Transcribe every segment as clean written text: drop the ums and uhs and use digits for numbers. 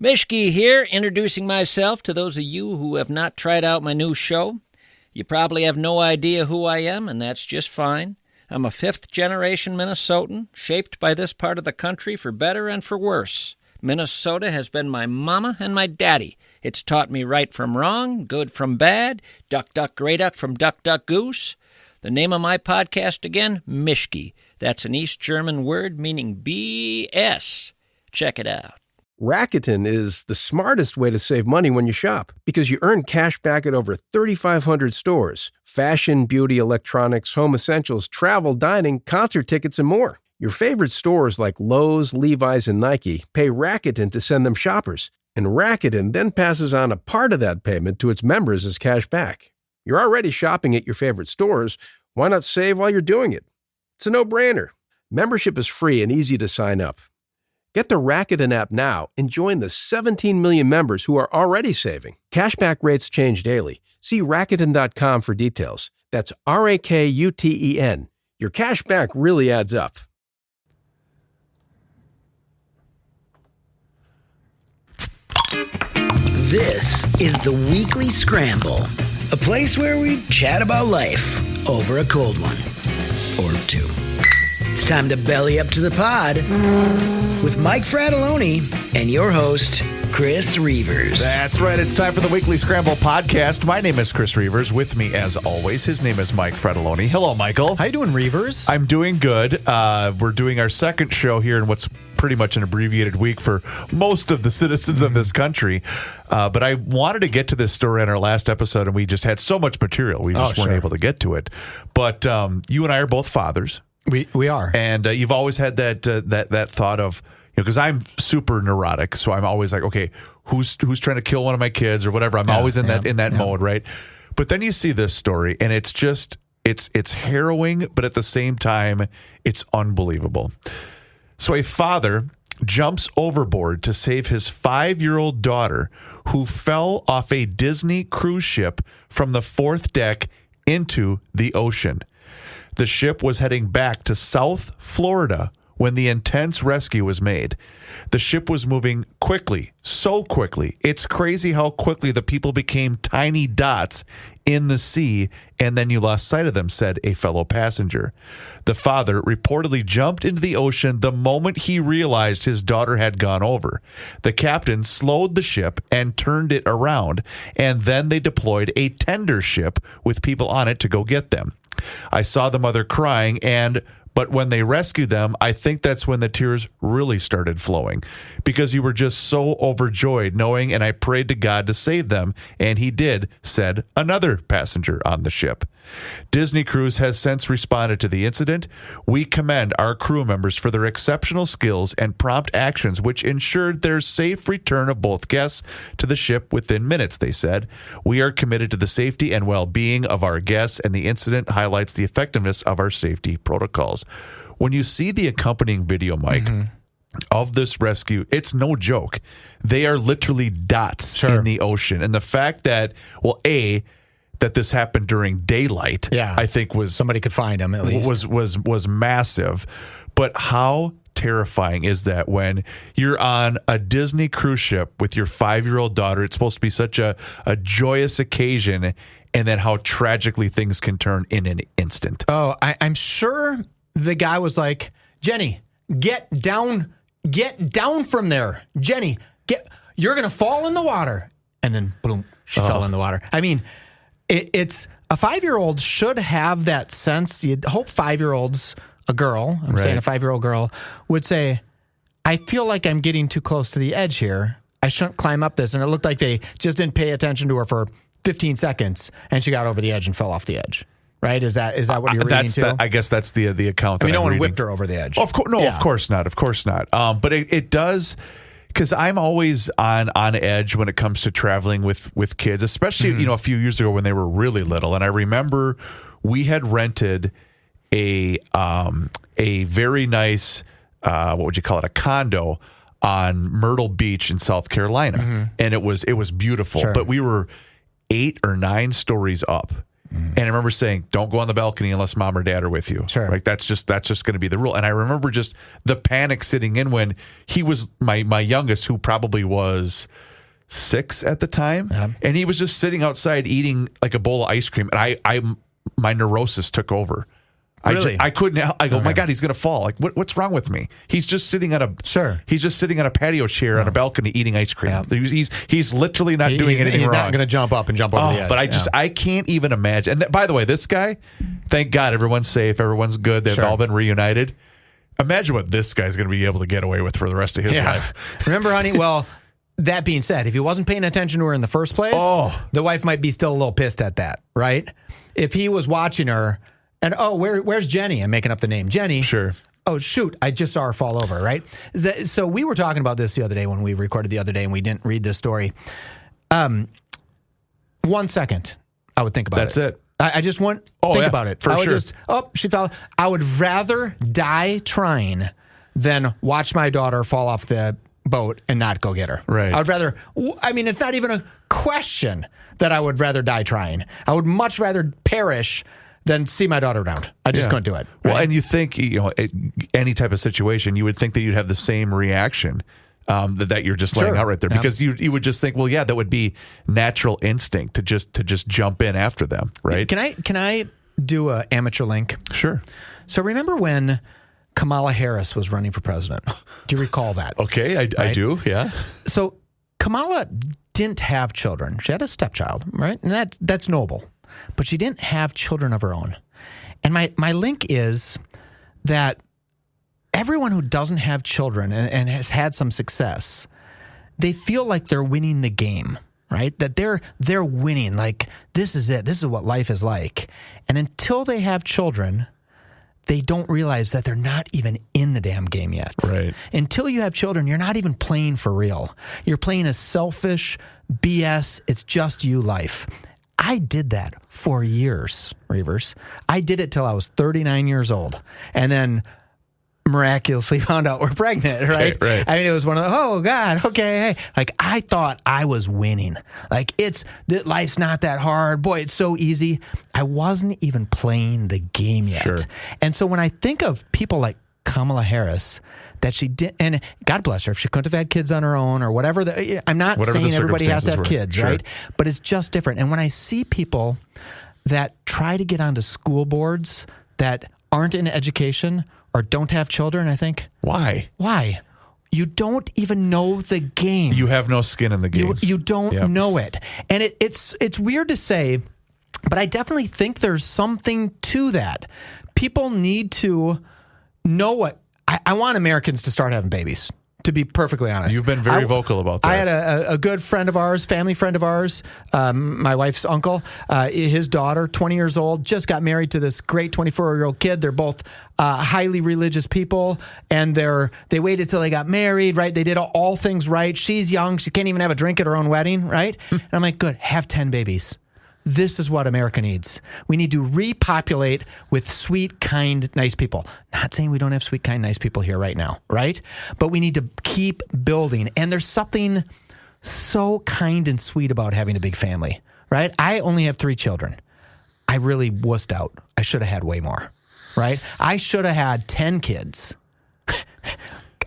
Mishke here, introducing myself to those of you who have not tried out my new show. You probably have no idea who I am, and that's just fine. I'm a fifth-generation Minnesotan, shaped by this part of the country for better and for worse. Minnesota has been my mama and my daddy. It's taught me right from wrong, good from bad, duck, duck, grey duck from duck, duck, goose. The name of my podcast again, Mishke. That's an East German word meaning BS. Check it out. Rakuten is the smartest way to save money when you shop because you earn cash back at over 3,500 stores. Fashion, beauty, electronics, home essentials, travel, dining, concert tickets, and more. Your favorite stores like Lowe's, Levi's, and Nike pay Rakuten to send them shoppers. And Rakuten then passes on a part of that payment to its members as cash back. You're already shopping at your favorite stores. Why not save while you're doing it? It's a no-brainer. Membership is free and easy to sign up. Get the Rakuten app now and join the 17 million members who are already saving. Cashback rates change daily. See Rakuten.com for details. That's Rakuten. Your cashback really adds up. This is the Weekly Scramble, a place where we chat about life over a cold one or two. It's time to belly up to the pod with Mike Fratelloni and your host, Chris Reavers. That's right. It's time for the Weekly Scramble podcast. My name is Chris Reavers. With me, as always, his name is Mike Fratelloni. Hello, Michael. How you doing, Reavers? I'm doing good. We're doing our second show here in what's pretty much an abbreviated week for most of the citizens of this country. But I wanted to get to this story in our last episode, and we just had so much material. We just weren't able to get to it. But you and I are both fathers. We are. And you've always had that thought of, because I'm super neurotic, so I'm always like, okay, who's trying to kill one of my kids or whatever. I'm always in that mode, right? But then you see this story, and it's just it's harrowing, but at the same time, it's unbelievable. So a father jumps overboard to save his 5-year-old daughter who fell off a Disney cruise ship from the fourth deck into the ocean. The ship was heading back to South Florida when the intense rescue was made. The ship was moving quickly, so quickly. It's crazy how quickly the people became tiny dots in the sea, and then you lost sight of them, said a fellow passenger. The father reportedly jumped into the ocean the moment he realized his daughter had gone over. The captain slowed the ship and turned it around, and then they deployed a tender ship with people on it to go get them. I saw the mother crying, but when they rescued them, I think that's when the tears really started flowing because you were just so overjoyed knowing, and I prayed to God to save them, and he did, said another passenger on the ship. Disney Cruise has since responded to the incident. We commend our crew members for their exceptional skills and prompt actions, which ensured their safe return of both guests to the ship within minutes, they said. We are committed to the safety and well-being of our guests, and the incident highlights the effectiveness of our safety protocols. When you see the accompanying video, Mike, of this rescue, it's no joke. They are literally dots in the ocean. And the fact that, that this happened during daylight, I think was somebody could find them at least. Was massive. But how terrifying is that when you're on a Disney cruise ship with your 5-year-old daughter? It's supposed to be such a joyous occasion, and then how tragically things can turn in an instant. Oh, I'm sure the guy was like, Jenny, get down from there. Jenny, you're going to fall in the water. And then, boom, she fell in the water. I mean, it's a 5-year-old should have that sense. You'd hope 5-year-olds, a girl, saying a 5-year-old girl, would say, I feel like I'm getting too close to the edge here. I shouldn't climb up this. And it looked like they just didn't pay attention to her for 15 seconds, and she got over the edge and fell off the edge. Right? Is that what you're reading too? I guess that's the account. I mean, no one whipped her over the edge. Of course not. Of course not. But it does, because I'm always on edge when it comes to traveling with kids, especially a few years ago when they were really little. And I remember we had rented a very nice what would you call it, a condo on Myrtle Beach in South Carolina, and it was beautiful. But we were 8 or 9 stories up. And I remember saying, don't go on the balcony unless mom or dad are with you. Sure. Like that's just going to be the rule. And I remember just the panic sitting in when he was my youngest, who probably was 6 at the time. And he was just sitting outside eating like a bowl of ice cream. And my neurosis took over. Really? I couldn't. I go, my God, he's going to fall. Like, what's wrong with me? He's just sitting on a He's just sitting on a patio chair on a balcony eating ice cream. Yeah. He's literally not doing anything wrong. He's not going to jump up and jump over the edge. But I can't even imagine. And by the way, this guy, thank God, everyone's safe, everyone's good. They've all been reunited. Imagine what this guy's going to be able to get away with for the rest of his life. Remember, honey? Well, that being said, if he wasn't paying attention to her in the first place, the wife might be still a little pissed at that, right? If he was watching her. And, where's Jenny? I'm making up the name. Jenny. Sure. Oh, shoot. I just saw her fall over, right? So we were talking about this the other day when we recorded the other day and we didn't read this story. 1 second, I would think about That's it. I just think about it. For sure. She fell. I would rather die trying than watch my daughter fall off the boat and not go get her. Right. I would rather, it's not even a question that I would rather die trying. I would much rather perish than see my daughter drowned. I just couldn't do it. Right? Well, and you think, any type of situation, you would think that you'd have the same reaction that you're just laying out right there. Because you would just think, well, yeah, that would be natural instinct to just jump in after them, right? Can I do an amateur link? Sure. So remember when Kamala Harris was running for president? Do you recall that? Okay, I do, yeah. So Kamala didn't have children. She had a stepchild, right? And that's noble. But she didn't have children of her own. And my link is that everyone who doesn't have children and has had some success, they feel like they're winning the game, right? That they're winning. Like, this is it. This is what life is like. And until they have children, they don't realize that they're not even in the damn game yet. Right. Until you have children, you're not even playing for real. You're playing a selfish BS. It's just you life. I did that for years, Reavers. I did it till I was 39 years old. And then miraculously found out we're pregnant, right? Right. I mean, it was one of the, oh, God, okay. Hey. Like, I thought I was winning. Like, life's not that hard. Boy, it's so easy. I wasn't even playing the game yet. Sure. And so when I think of people like Kamala Harris, that she did, and God bless her, if she couldn't have had kids on her own or whatever. I'm not saying everybody has to have kids, right? But it's just different. And when I see people that try to get onto school boards that aren't in education or don't have children, I think, why? You don't even know the game. You have no skin in the game. You don't know it. And it's weird to say, but I definitely think there's something to that. People need to know what. I want Americans to start having babies, to be perfectly honest. You've been very vocal about that. I had a good friend of ours, family friend of ours, my wife's uncle, his daughter, 20 years old, just got married to this great 24-year-old kid. They're both highly religious people, and they waited till they got married, right? They did all things right. She's young. She can't even have a drink at her own wedding, right? And I'm like, good, have 10 babies. This is what America needs. We need to repopulate with sweet, kind, nice people. Not saying we don't have sweet, kind, nice people here right now, right? But we need to keep building. And there's something so kind and sweet about having a big family, right? I only have 3 children. I really wussed out. I should have had way more, right? I should have had 10 kids.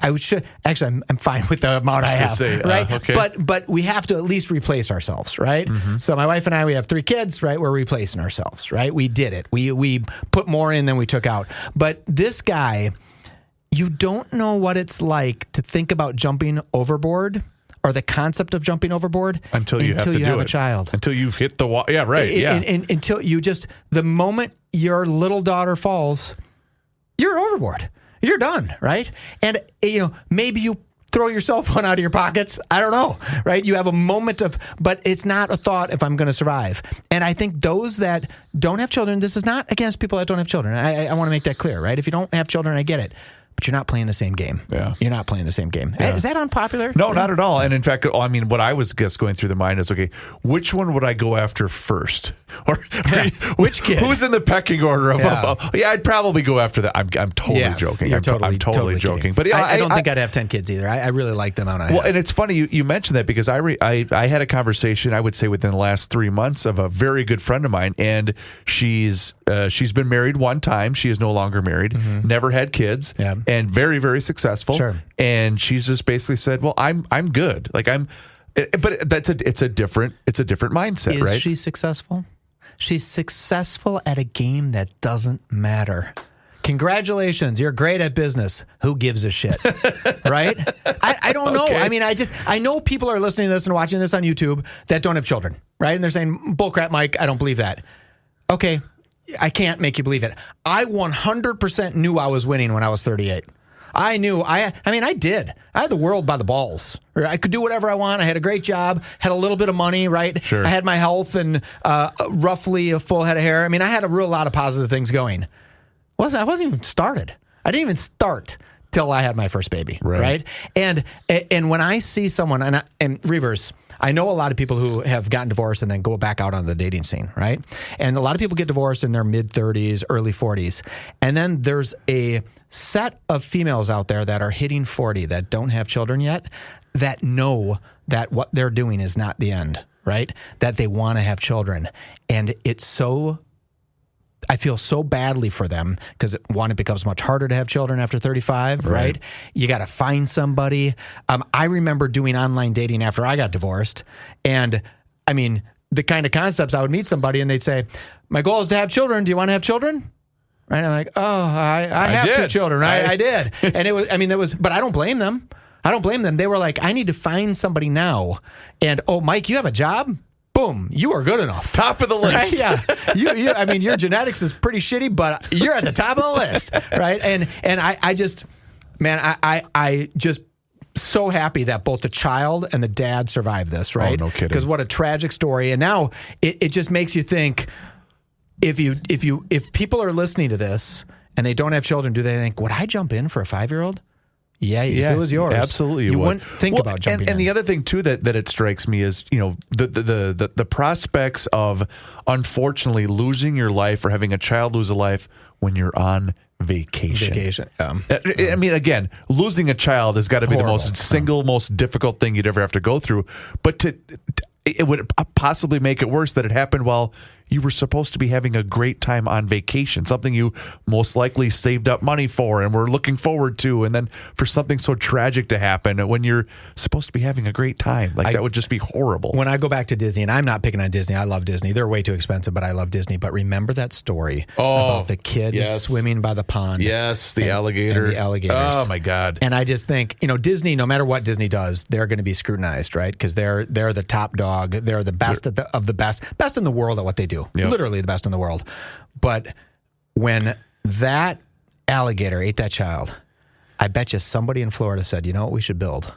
Actually, I'm fine with the amount I have, right? Okay. But we have to at least replace ourselves, right? Mm-hmm. So my wife and I, we have 3 kids, right? We're replacing ourselves, right? We did it. We put more in than we took out. But this guy, you don't know what it's like to think about jumping overboard or the concept of jumping overboard until you have a child. Until you've hit the wall. Yeah, right. Until you the moment your little daughter falls, you're overboard. You're done, right? And, maybe you throw your cell phone out of your pockets. I don't know, right? You have a moment but it's not a thought if I'm going to survive. And I think those that don't have children, this is not against people that don't have children. I want to make that clear, right? If you don't have children, I get it. But you're not playing the same game. Yeah. You're not playing the same game. Yeah. Is that unpopular? No, not at all. And in fact, what I was just going through the mind is, okay, which one would I go after first? Or which kid? Who's in the pecking order of? Yeah. I'd probably go after that. I'm totally joking. You're I'm totally joking. But yeah, I don't think I'd have 10 kids either. I really like them. Well, and it's funny you mentioned that because I had a conversation, I would say within the last 3 months, of a very good friend of mine, and she's been married one time. She is no longer married, never had kids, and very, very successful. Sure. And she's just basically said, "Well, I'm good. Like but it's a different mindset, right?" Is she successful? She's successful at a game that doesn't matter. Congratulations, you're great at business. Who gives a shit, right? I don't know. Okay. I mean, I know people are listening to this and watching this on YouTube that don't have children, right? And they're saying, bullcrap, Mike, I don't believe that. Okay, I can't make you believe it. I 100% knew I was winning when I was 38. I knew. I did. I had the world by the balls. I could do whatever I want. I had a great job, had a little bit of money, right? Sure. I had my health and roughly a full head of hair. I mean, I had a real lot of positive things going. I wasn't even started. I didn't even start till I had my first baby, right? And when I see someone, and reverse, I know a lot of people who have gotten divorced and then go back out on the dating scene, right? And a lot of people get divorced in their mid-30s, early 40s. And then there's a set of females out there that are hitting 40 that don't have children yet, that know that what they're doing is not the end, right? That they want to have children. And I feel so badly for them because, one, it becomes much harder to have children after 35, right? You got to find somebody. I remember doing online dating after I got divorced. And, I mean, the kind of concepts, I would meet somebody and they'd say, my goal is to have children. Do you want to have children? Right? I'm like, I have 2 children. I did. And but I don't blame them. They were like, I need to find somebody now. And, Mike, you have a job? Boom, you are good enough. Top of the list. Right? Yeah. Your genetics is pretty shitty, but you're at the top of the list, right? And I just so happy that both the child and the dad survived this, right? Oh, no kidding. Because what a tragic story. And now it just makes you think, if people are listening to this and they don't have children, do they think, would I jump in for a 5-year-old? Yeah, if it was yours, absolutely, you wouldn't think about jumping in. And the other thing too that it strikes me is, the prospects of unfortunately losing your life or having a child lose a life when you're on vacation. I mean, again, losing a child has got to be horrible. the most difficult thing you'd ever have to go through. But it would possibly make it worse that it happened while you were supposed to be having a great time on vacation, something you most likely saved up money for and were looking forward to. And then for something so tragic to happen when you're supposed to be having a great time, that would just be horrible. When I go back to Disney, and I'm not picking on Disney, I love Disney. They're way too expensive, but I love Disney. But remember that story about the kid swimming by the pond? Yes, the alligator. And the alligators. Oh, my God. And I just think, Disney, no matter what Disney does, they're going to be scrutinized, right? Because they're the top dog. They're the best of the best in the world at what they do. Yep. Literally the best in the world. But when that alligator ate that child, I bet you somebody in Florida said, you know what we should build?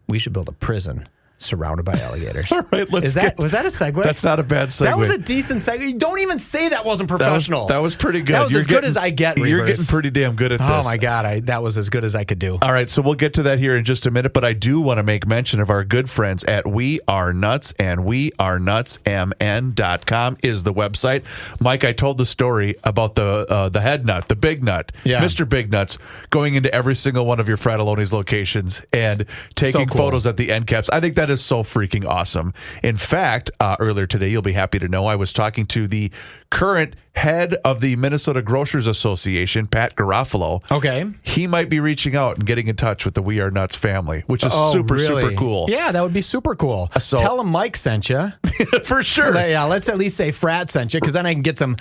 We should build a prison surrounded by alligators. All right, was that a segue? That's not a bad segue. That was a decent segue. Don't even say that wasn't professional. That was pretty good. That was as good as I get, Reavers. You're getting pretty damn good at this. Oh, my God. That was as good as I could do. All right, so we'll get to that here in just a minute, but I do want to make mention of our good friends at We Are Nuts, and wearenutsmn.com is the website. Mike, I told the story about the head nut, the big nut, Mr. Big Nuts, going into every single one of your Fratelloni's locations and taking photos at the end caps. I think that is so freaking awesome. In fact, earlier today, you'll be happy to know I was talking to the current head of the Minnesota Grocers Association, Pat Garofalo. Okay. He might be reaching out and getting in touch with the We Are Nuts family, which is super cool. Yeah, that would be super cool. So, tell him Mike sent you. For sure. Yeah, let's at least say Frat sent you, because then I can get some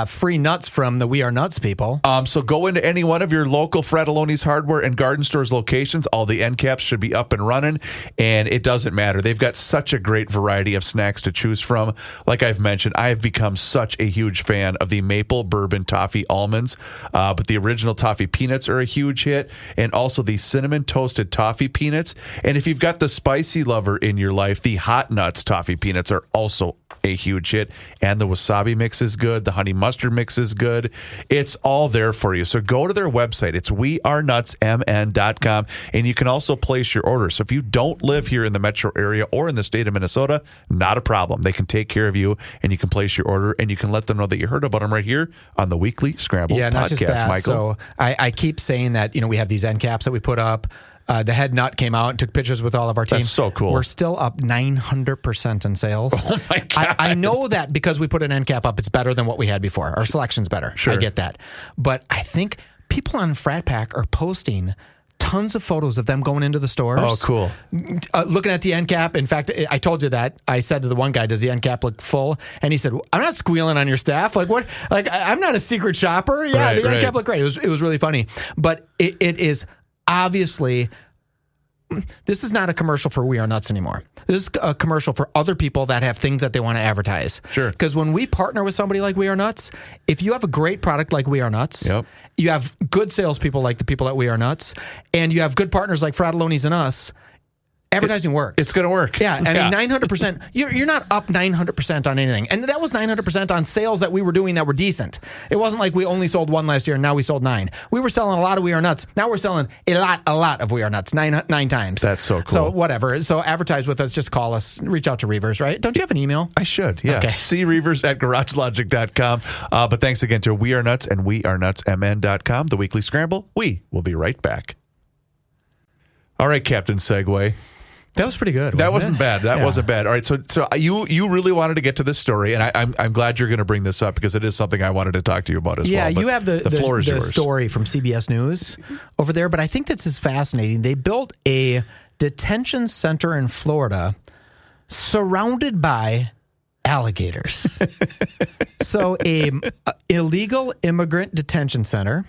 free nuts from the We Are Nuts people. So go into any one of your local Fratelloni's hardware and garden stores locations. All the end caps should be up and running, and it doesn't matter. They've got such a great variety of snacks to choose from. Like I've mentioned, I've become such a huge fan of the maple bourbon toffee almonds, but the original toffee peanuts are a huge hit, and also the cinnamon toasted toffee peanuts. And if you've got the spicy lover in your life, the hot nuts toffee peanuts condiments are also a huge hit. And the wasabi mix is good. The honey mustard mix is good. It's all there for you. So go to their website. It's wearenutsmn.com. And you can also place your order. So if you don't live here in the metro area or in the state of Minnesota, not a problem. They can take care of you, and you can place your order, and you can let them know that you heard about them right here on the Weekly Scramble podcast, not just that. Michael. So I keep saying that, we have these end caps that we put up. The head nut came out and took pictures with all of our team. That's so cool. We're still up 900% in sales. Oh, my God. I know that because we put an end cap up, it's better than what we had before. Our selection's better. Sure. I get that. But I think people on Frat Pack are posting tons of photos of them going into the stores. Oh, cool. Looking at the end cap. In fact, I told you that. I said to the one guy, does the end cap look full? And he said, I'm not squealing on your staff. Like, what? Like, I'm not a secret shopper. Yeah, the end cap looked great. It was really funny. But it is obviously... This is not a commercial for We Are Nuts anymore. This is a commercial for other people that have things that they want to advertise. Sure. Because when we partner with somebody like We Are Nuts, if you have a great product like We Are Nuts, you have good salespeople like the people at We Are Nuts, and you have good partners like Frattallone's and us, advertising works. It's going to work. Yeah, I mean, 900%. You're not up 900% on anything. And that was 900% on sales that we were doing that were decent. It wasn't like we only sold one last year and now we sold 9. We were selling a lot of We Are Nuts. Now we're selling a lot of We Are Nuts, nine times. That's so cool. So whatever. So advertise with us. Just call us. Reach out to Reavers, right? Don't you have an email? I should, yeah. Okay. creavers@garagelogic.com. But thanks again to We Are Nuts and wearenutsmn.com, the Weekly Scramble. We will be right back. All right, Captain Segway. That was pretty good. That wasn't bad. That Yeah. wasn't bad. All right, so you really wanted to get to this story, and I'm glad you're going to bring this up because it is something I wanted to talk to you about as well. Yeah, But you have the floor is yours. story from CBS News over there, but I think this is fascinating. They built a detention center in Florida surrounded by alligators. So a illegal immigrant detention center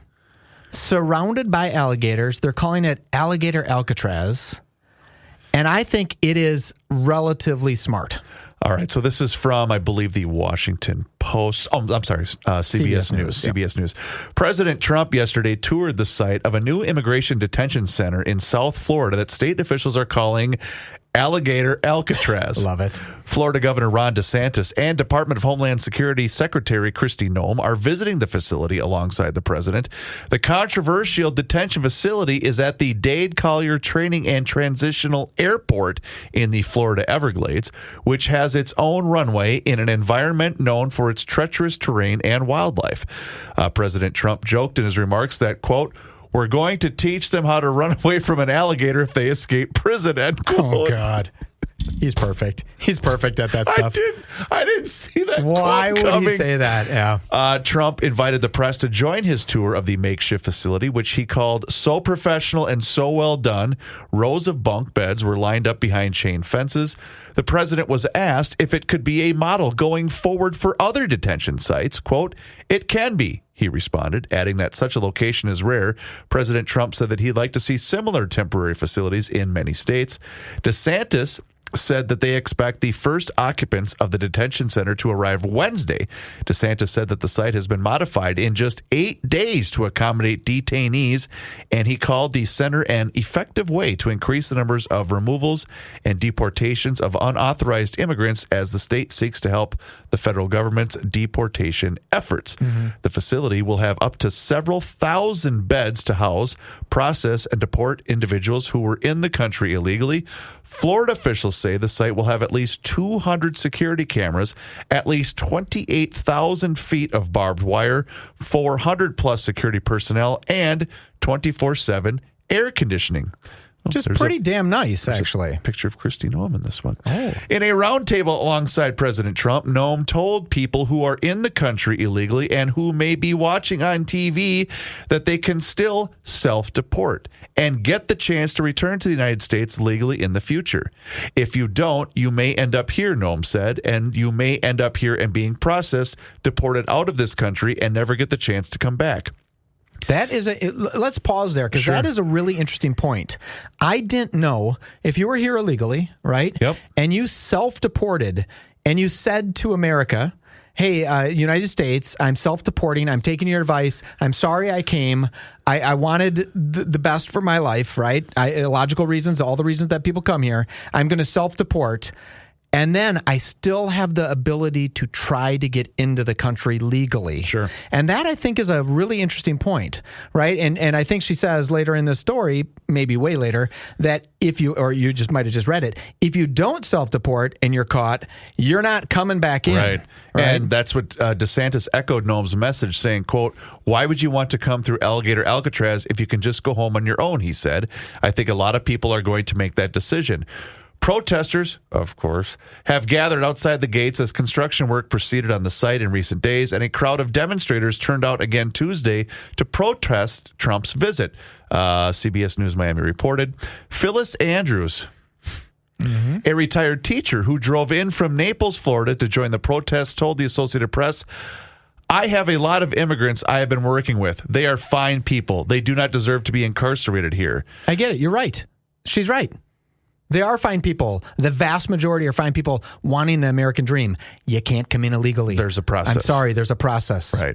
surrounded by alligators. They're calling it Alligator Alcatraz. And I think it is relatively smart. All right, so this is from, I believe, the Washington Post. Oh, I'm sorry, CBS News. Yeah. CBS News. President Trump yesterday toured the site of a new immigration detention center in South Florida that state officials are calling Alligator Alcatraz. Love it. Florida Governor Ron DeSantis and Department of Homeland Security Secretary Kristi Noem are visiting the facility alongside the president. The controversial detention facility is at the Dade Collier Training and Transitional Airport in the Florida Everglades, which has its own runway in an environment known for its treacherous terrain and wildlife. President Trump joked in his remarks that, quote, "We're going to teach them how to run away from an alligator if they escape prison," end quote. Oh, God. He's perfect. He's perfect at that stuff. I didn't see that. Why would coming. he say that? Yeah. Trump invited the press to join his tour of the makeshift facility, which he called so professional and so well done. Rows of bunk beds were lined up behind chain fences. The president was asked if it could be a model going forward for other detention sites. Quote, "It can be," he responded, adding that such a location is rare. President Trump said that he'd like to see similar temporary facilities in many states. DeSantis said that they expect the first occupants of the detention center to arrive Wednesday. DeSantis said that the site has been modified in just 8 days to accommodate detainees, and he called the center an effective way to increase the numbers of removals and deportations of unauthorized immigrants as the state seeks to help the federal government's deportation efforts. Mm-hmm. The facility will have up to several thousand beds to house, process, and deport individuals who were in the country illegally. Florida officials say the site will have at least 200 security cameras, at least 28,000 feet of barbed wire, 400 plus security personnel, and 24/7 air conditioning. Just pretty damn nice, actually. A picture of Kristi Noem in this one. Oh. In a roundtable alongside President Trump, Noem told people who are in the country illegally and who may be watching on TV that they can still self-deport and get the chance to return to the United States legally in the future. If you don't, you may end up here, Noem said, and you may end up here and being processed, deported out of this country, and never get the chance to come back. That is let's pause there because that is a really interesting point. I didn't know if you were here illegally, right? Yep. And you self-deported and you said to America, hey, United States, I'm self-deporting. I'm taking your advice. I'm sorry I came. I wanted the best for my life, right? Logical reasons, all the reasons that people come here. I'm going to self-deport. And then I still have the ability to try to get into the country legally. Sure. And that, I think, is a really interesting point, right? And I think she says later in this story, maybe way later, that if you, or you just might have just read it, if you don't self-deport and you're caught, you're not coming back in. Right. And that's what DeSantis echoed Noam's message, saying, quote, "Why would you want to come through Alligator Alcatraz if you can just go home on your own?" he said. "I think a lot of people are going to make that decision." Protesters, of course, have gathered outside the gates as construction work proceeded on the site in recent days, and a crowd of demonstrators turned out again Tuesday to protest Trump's visit. CBS News Miami reported. Phyllis Andrews, a retired teacher who drove in from Naples, Florida to join the protests, told the Associated Press, "I have a lot of immigrants I have been working with. They are fine people. They do not deserve to be incarcerated here." I get it. You're right. She's right. They are fine people. The vast majority are fine people wanting the American dream. You can't come in illegally. There's a process. I'm sorry, there's a process. Right.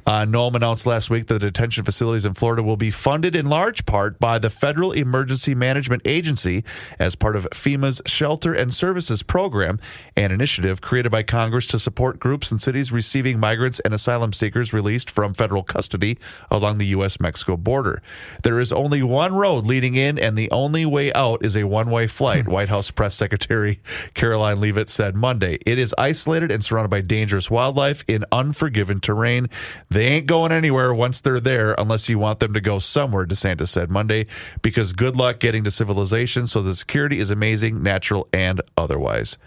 Noam announced last week that the detention facilities in Florida will be funded in large part by the Federal Emergency Management Agency as part of FEMA's Shelter and Services Program, an initiative created by Congress to support groups and cities receiving migrants and asylum seekers released from federal custody along the U.S.-Mexico border. There is only one road leading in, and the only way out is a one-way flight, White House Press Secretary Caroline Leavitt said Monday. It is isolated and surrounded by dangerous wildlife in unforgiving terrain. They ain't going anywhere once they're there unless you want them to go somewhere, DeSantis said Monday, because good luck getting to civilization. So the security is amazing, natural, and otherwise.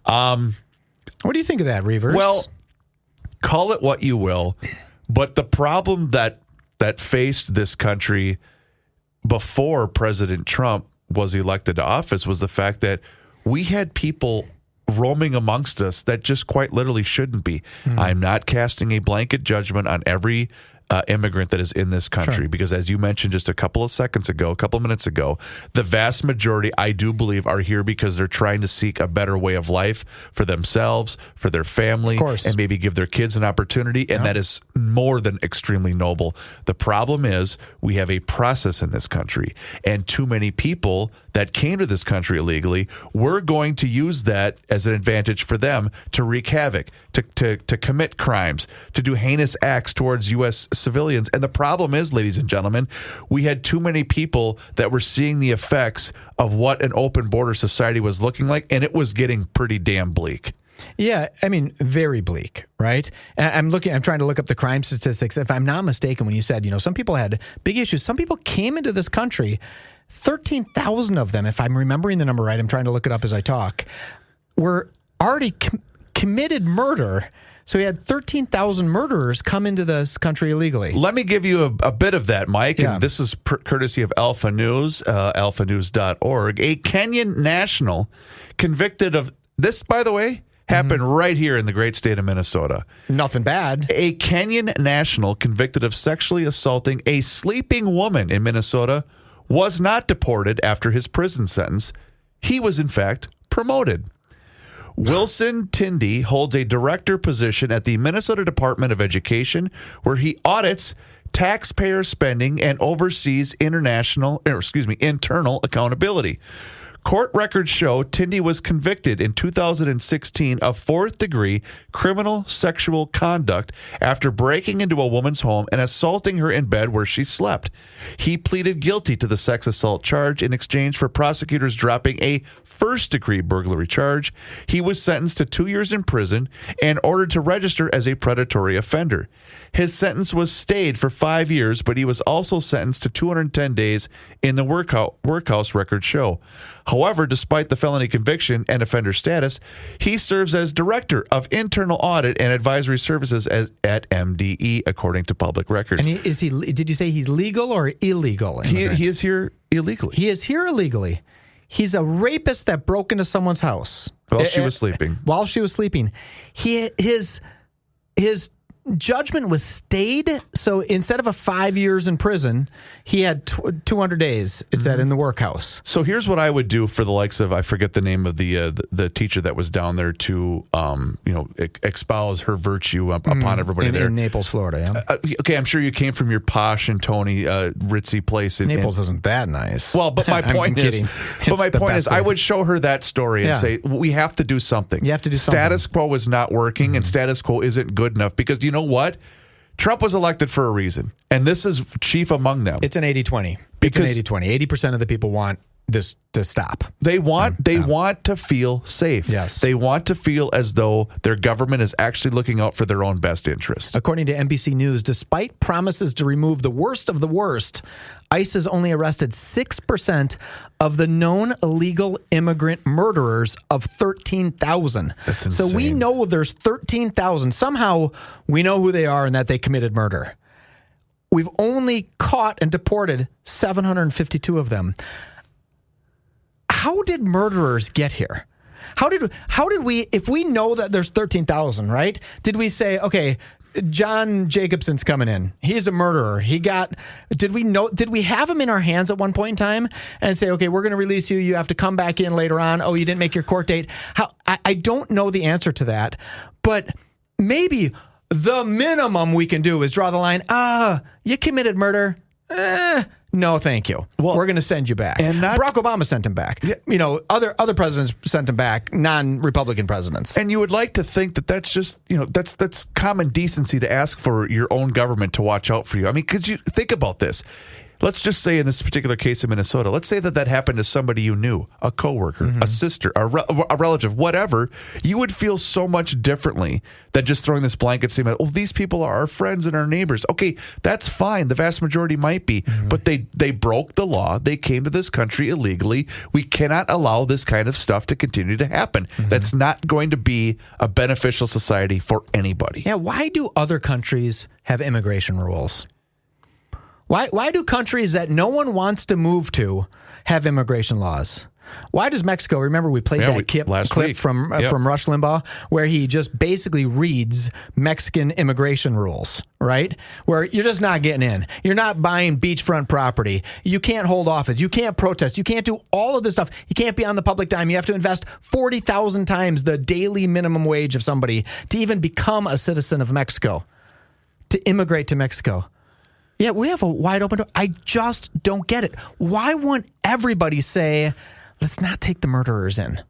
What do you think of that, Reavers? Well, call it what you will, but the problem that faced this country before President Trump was elected to office was the fact that we had people roaming amongst us that just quite literally shouldn't be. I'm not casting a blanket judgment on every immigrant that is in this country, because as you mentioned just a couple of minutes ago, the vast majority, I do believe, are here because they're trying to seek a better way of life for themselves, for their family, and maybe give their kids an opportunity, and that is more than extremely noble. The problem is we have a process in this country, and too many people that came to this country illegally, we're going to use that as an advantage for them to wreak havoc, to commit crimes, to do heinous acts towards U.S. civilians. And the problem is, ladies and gentlemen, we had too many people that were seeing the effects of what an open border society was looking like, and it was getting pretty damn bleak. Yeah, I mean, very bleak, right? I'm trying to look up the crime statistics. If I'm not mistaken, when you said, some people had big issues, some people came into this country, 13,000 of them, if I'm remembering the number right, I'm trying to look it up as I talk, were already committed murder. So we had 13,000 murderers come into this country illegally. Let me give you a bit of that, Mike. Yeah. And this is courtesy of Alpha News, alphanews.org. A Kenyan national convicted of this, by the way, happened right here in the great state of Minnesota. Nothing bad. A Kenyan national convicted of sexually assaulting a sleeping woman in Minnesota was not deported after his prison sentence. He was, in fact, promoted. Wilson Tindy holds a director position at the Minnesota Department of Education, where he audits taxpayer spending and oversees internal accountability. Court records show Tindy was convicted in 2016 of fourth-degree criminal sexual conduct after breaking into a woman's home and assaulting her in bed where she slept. He pleaded guilty to the sex assault charge in exchange for prosecutors dropping a first-degree burglary charge. He was sentenced to 2 years in prison and ordered to register as a predatory offender. His sentence was stayed for 5 years, but he was also sentenced to 210 days in the workhouse records show. However, despite the felony conviction and offender status, he serves as Director of Internal Audit and Advisory Services at MDE, according to public records. And did you say he's legal or illegal? He is here illegally. He is here illegally. He's a rapist that broke into someone's house. While she was sleeping. While she was sleeping. His judgment was stayed. So instead of a 5 years in prison, he had 200 days, it said, in the workhouse. So here's what I would do for the likes of, I forget the name of the teacher that was down there to, espouse her virtue upon everybody there. In Naples, Florida, yeah. Okay, I'm sure you came from your posh and Tony ritzy place. Naples isn't that nice. Well, but my point is, I would show her that story and say, we have to do something. You have to do something. Status quo is not working, and status quo isn't good enough, because you know what? Trump was elected for a reason, and this is chief among them. It's an 80-20. It's an 80-20. 80% of the people want this to stop. They want to feel safe. Yes. They want to feel as though their government is actually looking out for their own best interest. According to NBC News, despite promises to remove the worst of the worst, ICE has only arrested 6% of the known illegal immigrant murderers of 13,000. That's insane. So we know there's 13,000. Somehow we know who they are and that they committed murder. We've only caught and deported 752 of them. How did murderers get here? How did we, if we know that there's 13,000, right? Did we say, okay, John Jacobson's coming in. He's a murderer. Did we have him in our hands at one point in time and say, okay, we're going to release you. You have to come back in later on. Oh, you didn't make your court date. I don't know the answer to that, but maybe the minimum we can do is draw the line. You committed murder. No, thank you. Well, we're going to send you back. And Barack Obama sent him back. Yeah. Other presidents sent him back, non-Republican presidents. And you would like to think that that's just, that's common decency to ask for your own government to watch out for you. I mean, because you think about this. Let's just say in this particular case in Minnesota, let's say that happened to somebody you knew, a coworker, a sister, a relative, whatever. You would feel so much differently than just throwing this blanket statement. Oh, these people are our friends and our neighbors. Okay, that's fine. The vast majority might be, but they broke the law. They came to this country illegally. We cannot allow this kind of stuff to continue to happen. That's not going to be a beneficial society for anybody. Yeah, why do other countries have immigration rules? Why do countries that no one wants to move to have immigration laws? Why does Mexico? Remember, we played that clip from Rush Limbaugh, where he just basically reads Mexican immigration rules, right? Where you're just not getting in. You're not buying beachfront property. You can't hold office. You can't protest. You can't do all of this stuff. You can't be on the public dime. You have to invest 40,000 times the daily minimum wage of somebody to even become a citizen of Mexico, to immigrate to Mexico. Yeah, we have a wide open door. I just don't get it. Why won't everybody say, let's not take the murderers in?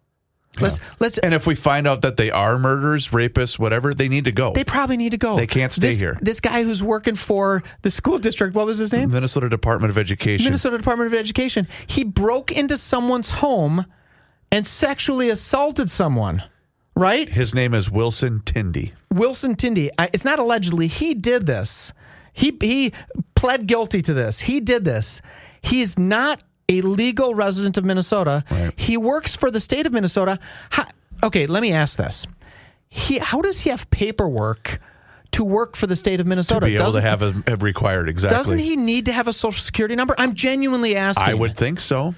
Let's. And if we find out that they are murderers, rapists, whatever, they need to go. They probably need to go. They can't stay here. This guy who's working for the school district, what was his name? Minnesota Department of Education. Minnesota Department of Education. He broke into someone's home and sexually assaulted someone. Right? His name is Wilson Tindy. Wilson Tindy. It's not allegedly. He did this. He pled guilty to this. He did this. He's not a legal resident of Minnesota. Right. He works for the state of Minnesota. Okay, let me ask this. How does he have paperwork to work for the state of Minnesota? To be able to have a required, exactly. Doesn't he need to have a social security number? I'm genuinely asking. I would think so.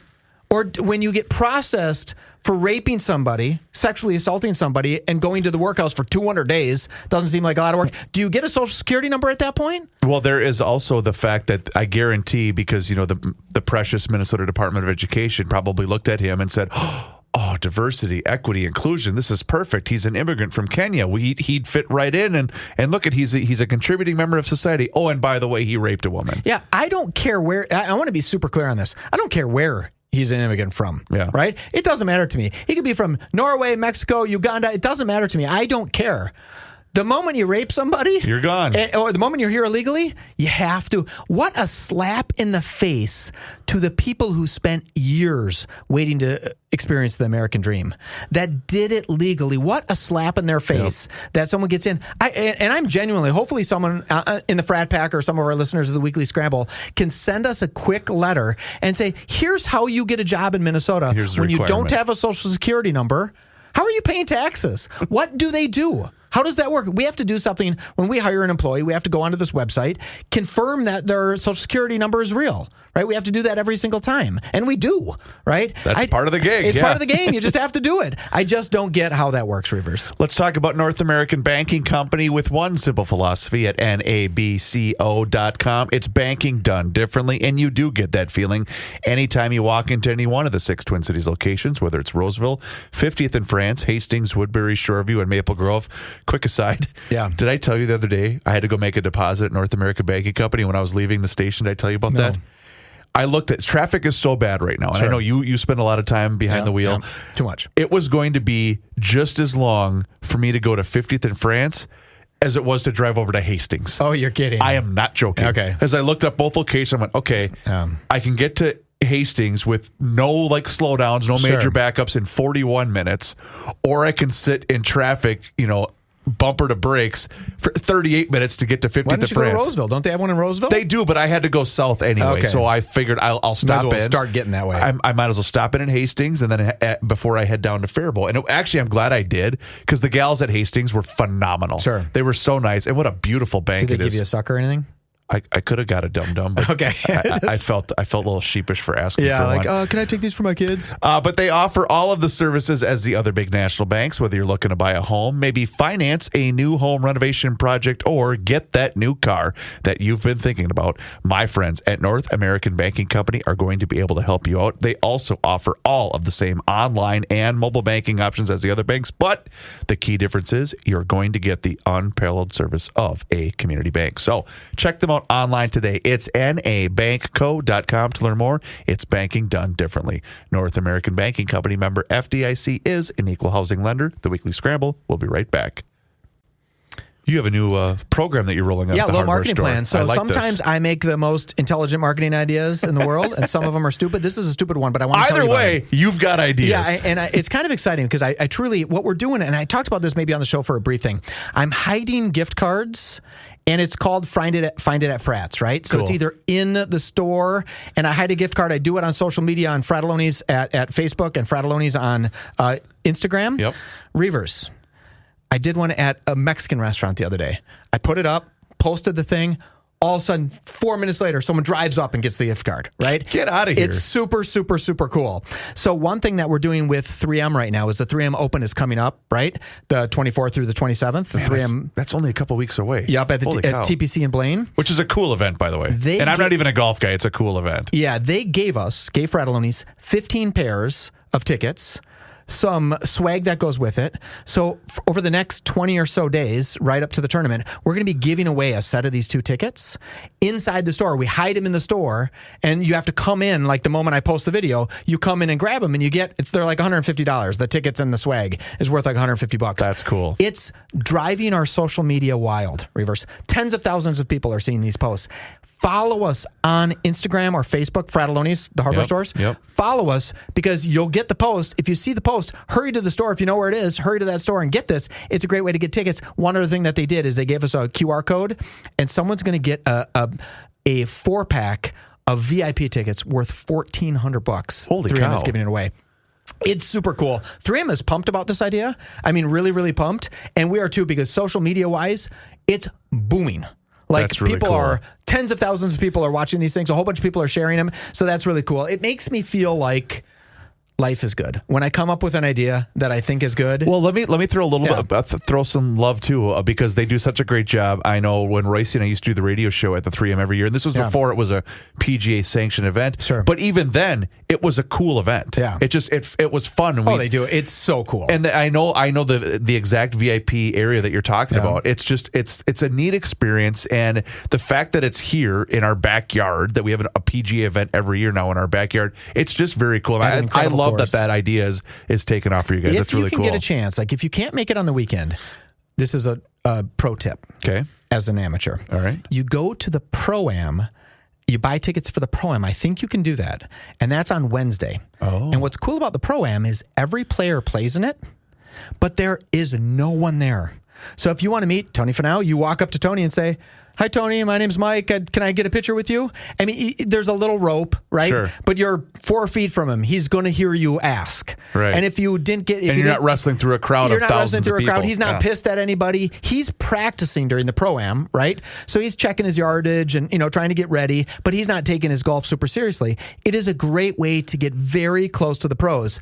Or when you get processed for raping somebody, sexually assaulting somebody, and going to the workhouse for 200 days, doesn't seem like a lot of work. Do you get a social security number at that point? Well, there is also the fact that I guarantee, because the precious Minnesota Department of Education probably looked at him and said, "Oh, diversity, equity, inclusion. This is perfect. He's an immigrant from Kenya. He'd fit right in. And look at he's a contributing member of society. Oh, and by the way, he raped a woman." Yeah, I don't care where. I want to be super clear on this. I don't care where he's an immigrant from, right? It doesn't matter to me. He could be from Norway, Mexico, Uganda. It doesn't matter to me. I don't care. The moment you rape somebody, you're gone. Or the moment you're here illegally, you have to. What a slap in the face to the people who spent years waiting to experience the American dream, that did it legally. What a slap in their face that someone gets in. I'm genuinely, hopefully someone in the frat pack or some of our listeners of the Weekly Scramble can send us a quick letter and say, here's how you get a job in Minnesota when you don't have a social security number. How are you paying taxes? What do they do? How does that work? We have to do something when we hire an employee. We have to go onto this website, confirm that their social security number is real, right? We have to do that every single time. And we do, right? That's part of the gig. It's part of the game. You just have to do it. I just don't get how that works, Reavers. Let's talk about North American Banking Company with one simple philosophy at NABCO.com. It's banking done differently, and you do get that feeling anytime you walk into any one of the 6 Twin Cities locations, whether it's Roseville, 50th in France, Hastings, Woodbury, Shoreview, and Maple Grove. Quick aside. Yeah. Did I tell you the other day I had to go make a deposit at North American Banking Company when I was leaving the station? Did I tell you about that? I looked at traffic is so bad right now. And I know you spend a lot of time behind the wheel. Yeah. Too much. It was going to be just as long for me to go to 50th in France as it was to drive over to Hastings. Oh, you're kidding. I am not joking. Okay. As I looked up both locations, I went, okay, I can get to Hastings with no slowdowns, no major backups in 41 minutes, or I can sit in traffic, bumper to brakes for 38 minutes to get to 50th Why don't you France. go to Roseville? Don't they have one in Roseville? They do, but I had to go south anyway, Okay. so I figured I'll stop in. Start getting that way. I might as well stop in Hastings and then before I head down to Faribault. And actually, I'm glad I did because the gals at Hastings were phenomenal. Sure. They were so nice. And what a beautiful bank Did they it is. give you a sucker or anything? I could have got a dum-dum, but Okay. I felt a little sheepish for asking for one. Can I take these for my kids? But they offer all of the services as the other big national banks, whether you're looking to buy a home, maybe finance a new home renovation project, or get that new car that you've been thinking about. My friends at North American Banking Company are going to be able to help you out. They also offer all of the same online and mobile banking options as the other banks, but the key difference is you're going to get the unparalleled service of a community bank. So check them out online today. It's nabankco.com to learn more. It's banking done differently. North American Banking Company, member FDIC, is an equal housing lender. The Weekly Scramble. We'll be right back. You have a new program that you're rolling out. Yeah, at the low hardware marketing store. plan. So I like sometimes this. I make the most intelligent marketing ideas in the world, and some of them are stupid. This is a stupid one, but I want to tell you Either about way, it. you've got ideas. Yeah, it's kind of exciting because I truly, what we're doing, and I talked about this maybe on the show for a brief thing, I'm hiding gift cards. And it's called Find It at Frats, right? So Cool. It's either in the store, and I hide a gift card. I do it on social media on Fratelloni's at Facebook and Fratelloni's on Instagram. Yep. Reavers. I did one at a Mexican restaurant the other day. I put it up, posted the thing. All of a sudden, 4 minutes later, someone drives up and gets the gift card, right? Get out of here. It's super, super, super cool. So one thing that we're doing with 3M right now is the 3M Open is coming up, right? The 24th through the 27th. The 3M. That's only a couple weeks away. Yep, at TPC in Blaine. Which is a cool event, by the way. And I'm not even a golf guy. It's a cool event. Yeah, they gave Fratelloni's 15 pairs of tickets, some swag that goes with it. So over the next 20 or so days, right up to the tournament, we're going to be giving away a set of these 2 tickets inside the store. We hide them in the store, and you have to come in, like the moment I post the video, you come in and grab them, and they're like $150. The tickets and the swag is worth like $150. That's cool. It's driving our social media wild, Reavers. Tens of thousands of people are seeing these posts. Follow us on Instagram or Facebook, Fratelloni's, the hardware stores. Yep. Follow us because you'll get the post. If you see the post, hurry to the store. If you know where it is, hurry to that store and get this. It's a great way to get tickets. One other thing that they did is they gave us a QR code, and someone's going to get a 4-pack of VIP tickets worth $1,400. Holy 3M cow. is giving it away. It's super cool. 3M is pumped about this idea. I mean, really, really pumped. And we are too, because social media-wise, it's booming. Like, That's really people cool. are, tens of thousands of people are watching these things. A whole bunch of people are sharing them. So that's really cool. It makes me feel like life is good. When I come up with an idea that I think is good. Well, let me throw a little bit, throw some love too, because they do such a great job. I know when Royce and I used to do the radio show at the 3M every year, and this was before it was a PGA sanctioned event. Sure. But even then, it was a cool event. Yeah. It was fun. And they do. It's so cool. And I know the exact VIP area that you're talking about. It's just it's a neat experience, and the fact that it's here in our backyard, that we have a PGA event every year now in our backyard, it's just very cool. And I love that idea is taken off for you guys. If That's really you cool. can get a chance, like if you can't make it on the weekend, this is a pro tip. Okay. As an amateur. All right. You go to the Pro-Am. You buy tickets for the Pro-Am. I think you can do that. And that's on Wednesday. Oh. And what's cool about the Pro-Am is every player plays in it, but there is no one there. So if you want to meet Tony Finau, you walk up to Tony and say, Hi, Tony. My name's Mike. Can I get a picture with you? I mean, there's a little rope, right? Sure. But you're 4 feet from him. He's going to hear you ask. Right. And if you didn't get... And you're not wrestling through a crowd of thousands of people. You're not wrestling through a crowd. He's not pissed at anybody. He's practicing during the Pro-Am, right? So he's checking his yardage and, trying to get ready, but he's not taking his golf super seriously. It is a great way to get very close to the pros.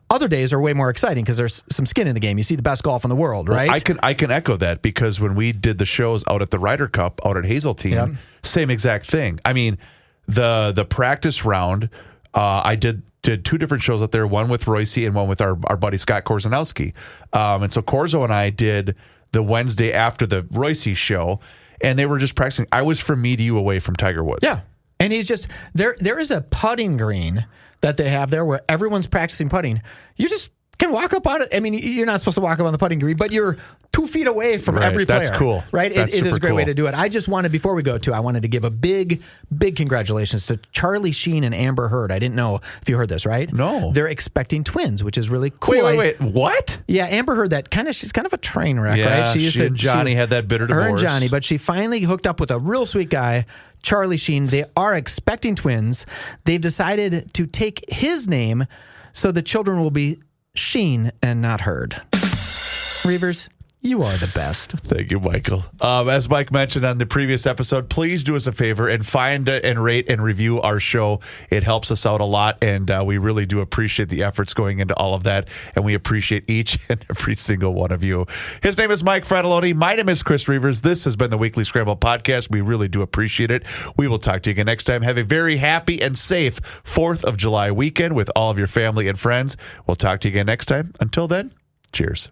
Other days are way more exciting because there's some skin in the game. You see the best golf in the world, right? Well, I can echo that because when we did the shows out at the Ryder Cup out at Hazeltine, same exact thing. I mean, the practice round, I did 2 different shows out there, one with Royce and one with our buddy Scott Korzanowski. And so Korzo and I did the Wednesday after the Royce show, and they were just practicing. I was from me to you away from Tiger Woods. Yeah. And he's just, there is a putting green that they have there where everyone's practicing putting. You just can walk up on it. I mean, you're not supposed to walk up on the putting green, but you're 2 feet away from every player. That's cool. Right? That's it is a great cool. way to do it. I just wanted, before we go to, I wanted to give a big congratulations to Charlie Sheen and Amber Heard. I didn't know if you heard this, right? No. They're expecting twins, which is really cool. Wait. What? Yeah, Amber Heard, she's kind of a train wreck, Yeah, right? she and Johnny had that bitter divorce. Her and Johnny, but she finally hooked up with a real sweet guy, Charlie Sheen. They are expecting twins. They've decided to take his name so the children will be Sheen and not Heard. Reavers, you are the best. Thank you, Michael. As Mike mentioned on the previous episode, please do us a favor and find and rate and review our show. It helps us out a lot, and we really do appreciate the efforts going into all of that, and we appreciate each and every single one of you. His name is Mike Fratelloni. My name is Chris Reavers. This has been the Weekly Scramble Podcast. We really do appreciate it. We will talk to you again next time. Have a very happy and safe 4th of July weekend with all of your family and friends. We'll talk to you again next time. Until then, cheers.